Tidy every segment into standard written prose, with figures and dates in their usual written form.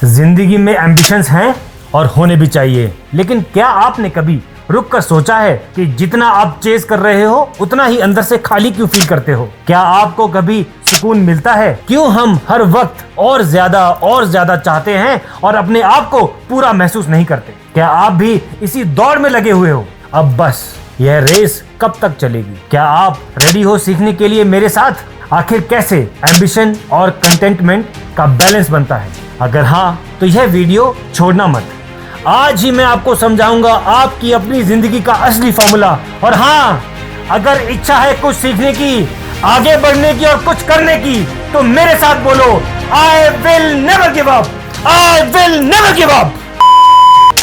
जिंदगी में एम्बिशंस हैं और होने भी चाहिए, लेकिन क्या आपने कभी रुक कर सोचा है कि जितना आप चेज कर रहे हो उतना ही अंदर से खाली क्यों फील करते हो? क्या आपको कभी सुकून मिलता है? क्यों हम हर वक्त और ज्यादा चाहते हैं और अपने आप को पूरा महसूस नहीं करते? क्या आप भी इसी दौड़ में लगे हुए हो? अब बस यह रेस कब तक चलेगी? क्या आप रेडी हो सीखने के लिए मेरे साथ? आखिर कैसे एम्बिशन और कंटेंटमेंट का बैलेंस बनता है? अगर हाँ तो यह वीडियो छोड़ना मत। आज ही मैं आपको समझाऊंगा आपकी अपनी जिंदगी का असली फॉर्मूला। और हाँ, अगर इच्छा है कुछ सीखने की, आगे बढ़ने की और कुछ करने की, तो मेरे साथ बोलो, I will never give up, I will never give up.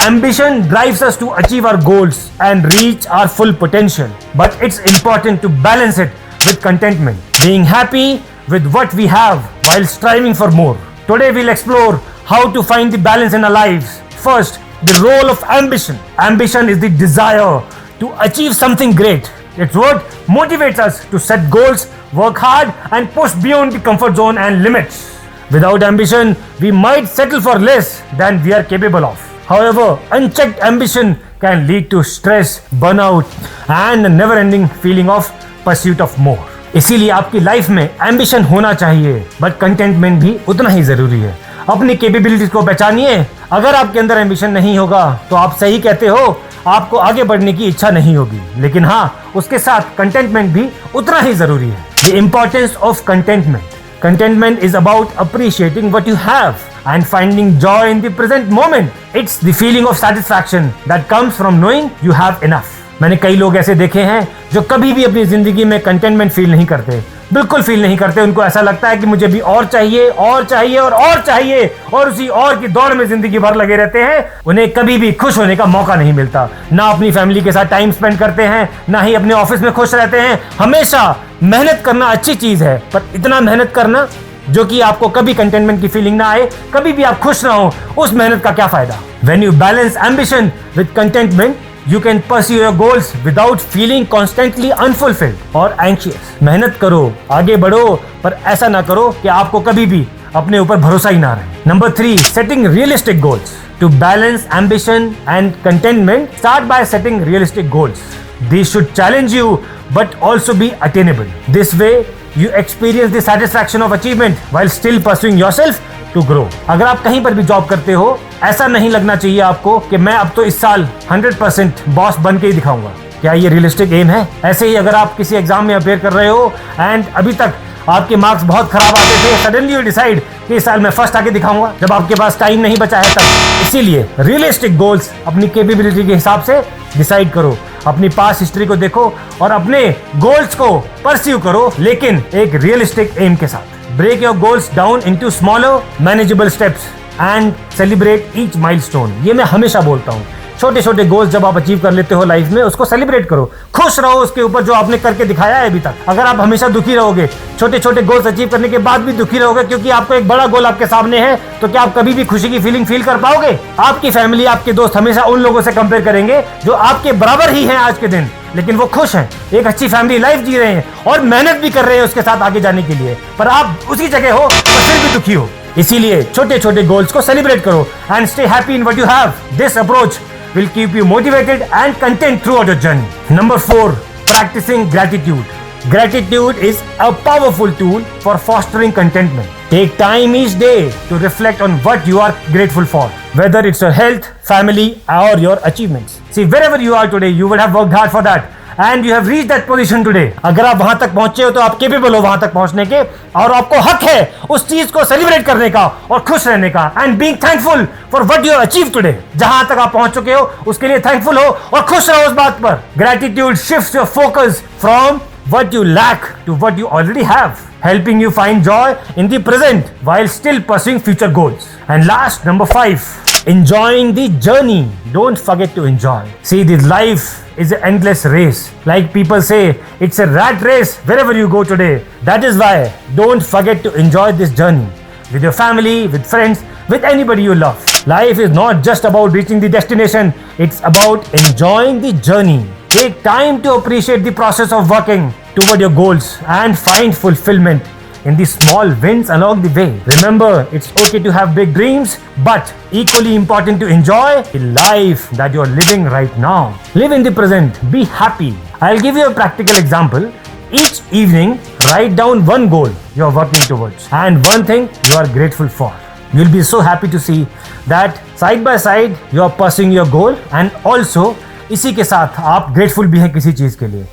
Ambition drives us to achieve our goals and reach our full potential, but it's important to balance it with contentment, being happy with what we have while striving for more. Today we'll explore how to find the balance in our lives. First, the role of ambition. Ambition is the desire to achieve something great. It's what motivates us to set goals, work hard, and push beyond the comfort zone and limits. Without ambition, we might settle for less than we are capable of. However, unchecked ambition can lead to stress, burnout, and a never-ending feeling of pursuit of more. इसीलिए आपकी life में ambition होना चाहिए, but containment भी उतना ही जरूरी है। अपनी कैपेबिलिटीज को पहचानिए। अगर आपके अंदर एम्बिशन नहीं होगा तो आप सही कहते हो, आपको आगे बढ़ने की इच्छा नहीं होगी। लेकिन हाँ, उसके साथ कंटेंटमेंट भी उतना ही जरूरी है। The importance of contentment. Contentment is about appreciating what you have and finding joy in the present moment. It's the feeling of satisfaction that comes from knowing you have enough. मैंने कई लोग ऐसे देखे हैं जो कभी भी अपनी जिंदगी में कंटेंटमेंट फील नहीं करते, बिल्कुल फील नहीं करते। उनको ऐसा लगता है कि मुझे भी और चाहिए और चाहिए और चाहिए, और उसी और की दौड़ में जिंदगी भर लगे रहते हैं। उन्हें कभी भी खुश होने का मौका नहीं मिलता। ना अपनी फैमिली के साथ टाइम स्पेंड करते हैं, ना ही अपने ऑफिस में खुश रहते हैं। हमेशा मेहनत करना अच्छी चीज है, पर इतना मेहनत करना जो कि आपको कभी कंटेंटमेंट की फीलिंग ना आए, कभी भी आप खुश ना हो, उस मेहनत का क्या फायदा? When you balance ambition with contentment, you can pursue your goals without feeling constantly unfulfilled or anxious. मेहनत करो, आगे बढ़ो, पर ऐसा ना करो कि आपको कभी भी अपने ऊपर भरोसा ही ना रहे। Number 3, setting realistic goals. To balance ambition and contentment, start by setting realistic goals. These should challenge you, but also be attainable. This way, you experience the satisfaction of achievement while still pursuing yourself to grow. अगर आप कहीं पर भी job करते हो, ऐसा नहीं लगना चाहिए आपको कि मैं अब तो इस साल 100% बॉस बन के ही दिखाऊंगा। क्या ये रियलिस्टिक एम है? ऐसे ही अगर आप किसी एग्जाम में अपेयर कर रहे हो एंड अभी तक आपके मार्क्स बहुत खराब आते थे, सडनली यू डिसाइड कि इस साल मैं फर्स्ट आके दिखाऊंगा, जब आपके पास टाइम नहीं बचा है तब। इसीलिए रियलिस्टिक गोल्स अपनी कैपेबिलिटी के हिसाब से डिसाइड करो। अपनी पास्ट हिस्ट्री को देखो और अपने गोल्स को परस्यू करो, लेकिन एक रियलिस्टिक एम के साथ। Break your goals down into smaller, manageable steps and celebrate each milestone. ये मैं हमेशा बोलता हूँ। छोटे छोटे गोल्स जब आप अचीव कर लेते हो लाइफ में, उसको सेलिब्रेट करो, खुश रहो उसके ऊपर जो आपने करके दिखाया है अभी तक। अगर आप हमेशा दुखी रहोगे, छोटे छोटे गोल्स अचीव करने के बाद भी दुखी रहोगे क्योंकि आपको एक बड़ा गोल आपके सामने है, तो क्या आप कभी भी खुशी की फीलिंग फील कर पाओगे? आपकी फैमिली, आपके दोस्त हमेशा उन लोगों से कंपेयर करेंगे जो आपके बराबर ही हैं आज के दिन, लेकिन वो खुश हैं, एक अच्छी फैमिली लाइफ जी रहे हैं और मेहनत भी कर रहे हैं उसके साथ आगे जाने के लिए, पर आप उसी जगह हो और फिर भी दुखी हो। इसीलिए छोटे छोटे गोल्स को सेलिब्रेट करो and stay happy in what you have. This approach will keep you motivated and content throughout your journey. Number 4, practicing gratitude. Gratitude is a powerful tool for fostering contentment. Take time each day to reflect on what you are grateful for, whether it's your health, family, or your achievements. See, wherever you are today, you would have worked hard for that. And you have reached that position today. अगर आप वहां तक पहुंचे हो तो आप capable हो वहां तक पहुंचने के, और आपको हक है उस चीज को सेलिब्रेट करने का और खुश रहने का, and being thankful for what you achieve today. जहां तक आप पहुंच चुके हो उसके लिए थैंकफुल हो और खुश रहो उस बात पर। Gratitude shifts your focus from what you lack to what you already have, helping you find joy in the present while still pursuing future goals. And last, number 5, enjoying the journey. Don't forget to enjoy. See, this life is an endless race. Like people say, it's a rat race wherever you go today. That is why don't forget to enjoy this journey with your family, with friends, with anybody you love. Life is not just about reaching the destination, it's about enjoying the journey. Take time to appreciate the process of working toward your goals and find fulfillment in the small wins along the way. Remember, it's okay to have big dreams, but equally important to enjoy the life that you're living right now. Live in the present, be happy. I'll give you a practical example. Each evening, write down one goal you're working towards and one thing you are grateful for. You'll be so happy to see that side by side you are pursuing your goal and also इसी के साथ आप grateful भी हैं किसी चीज के लिए.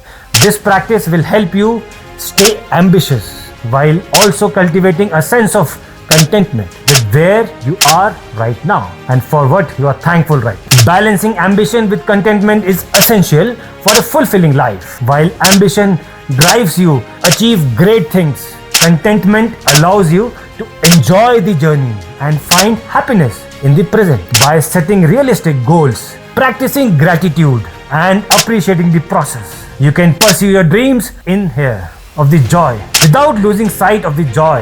This practice will help you stay ambitious while also cultivating a sense of contentment with where you are right now and for what you are thankful right now. Balancing ambition with contentment is essential for a fulfilling life. While ambition drives you achieve great things, contentment allows you to enjoy the journey and find happiness in the present. By setting realistic goals, practicing gratitude and appreciating the process, you can pursue your dreams in here of the joy without losing sight of the joy.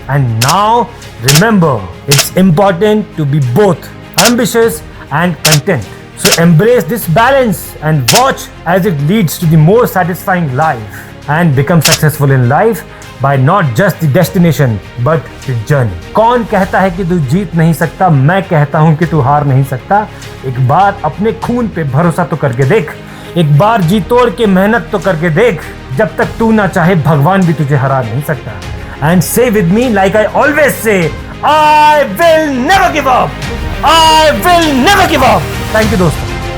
And now remember, it's important to be both ambitious and content. So embrace this balance and watch as it leads to the more satisfying life and become successful in life by not just the destination but the journey. कौन कहता है कि तू जीत नहीं सकता? मैं कहता हूं कि तू हार नहीं सकता. एक बार अपने खून पे भरोसा तो करके देख, एक बार जी तोड़ के मेहनत तो करके देख. जब तक तू ना चाहे भगवान भी तुझे हरा नहीं सकता. And say with me like I always say, I will never give up. I will never give up. Thank you दोस्तों.